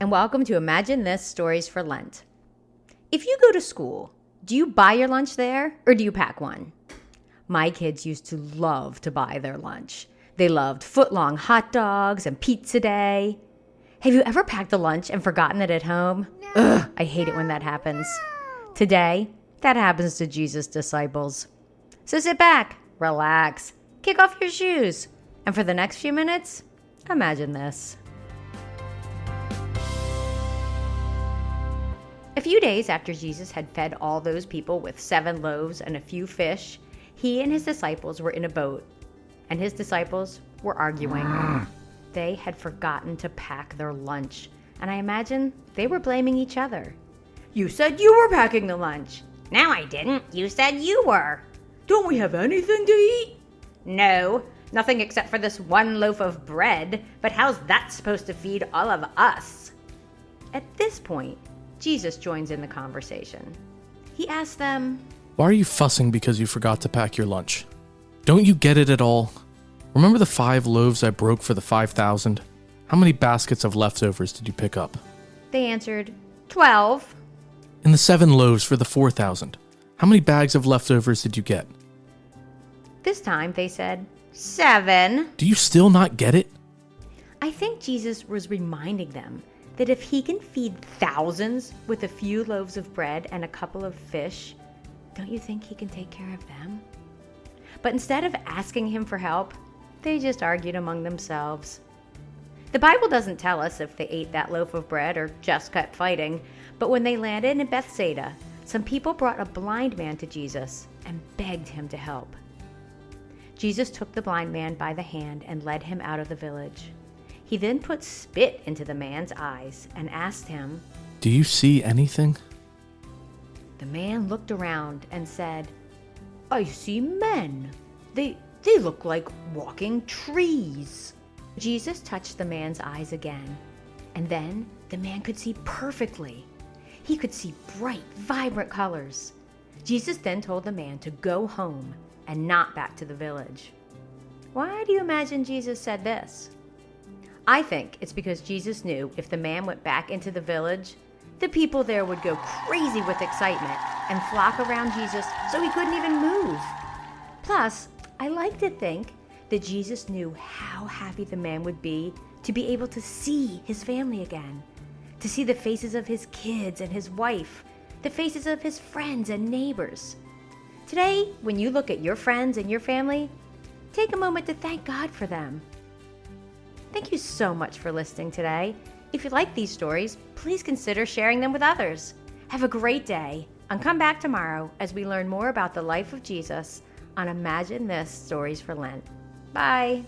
and welcome to Imagine This Stories for Lent. If you go to school, do you buy your lunch there or do you pack one? My kids used to love to buy their lunch. They loved foot-long hot dogs and pizza day. Have you ever packed a lunch and forgotten it at home? Ugh, I hate it when that happens. Today, that happens to Jesus' disciples. So sit back, relax, kick off your shoes, and for the next few minutes, imagine this. A few days after Jesus had fed all those people with 7 loaves and a few fish, he and his disciples were in a boat, and his disciples were arguing. They had forgotten to pack their lunch, and I imagine they were blaming each other. You said you were packing the lunch. No, I didn't. You said you were. Don't we have anything to eat? No, nothing except for this one loaf of bread, but how's that supposed to feed all of us? At this point, Jesus joins in the conversation. He asks them, "Why are you fussing because you forgot to pack your lunch? Don't you get it at all? Remember the 5 loaves I broke for the 5,000? How many baskets of leftovers did you pick up? They answered, 12. And the 7 loaves for the 4,000? How many bags of leftovers did you get? This time they said, 7. Do you still not get it? I think Jesus was reminding them that if he can feed thousands with a few loaves of bread and a couple of fish, don't you think he can take care of them? But instead of asking him for help, they just argued among themselves. The Bible doesn't tell us if they ate that loaf of bread or just kept fighting, but when they landed in Bethsaida, some people brought a blind man to Jesus and begged him to help. Jesus took the blind man by the hand and led him out of the village. He then put spit into the man's eyes and asked him, "Do you see anything?" The man looked around and said, "I see men. They look like walking trees." Jesus touched the man's eyes again, and then the man could see perfectly. He could see bright, vibrant colors. Jesus then told the man to go home and not back to the village. Why do you imagine Jesus said this? I think it's because Jesus knew if the man went back into the village, the people there would go crazy with excitement and flock around Jesus so he couldn't even move. Plus, I like to think that Jesus knew how happy the man would be to be able to see his family again, to see the faces of his kids and his wife, the faces of his friends and neighbors. Today, when you look at your friends and your family, take a moment to thank God for them. Thank you so much for listening today. If you like these stories, please consider sharing them with others. Have a great day, and come back tomorrow as we learn more about the life of Jesus on Imagine This Stories for Lent. Bye.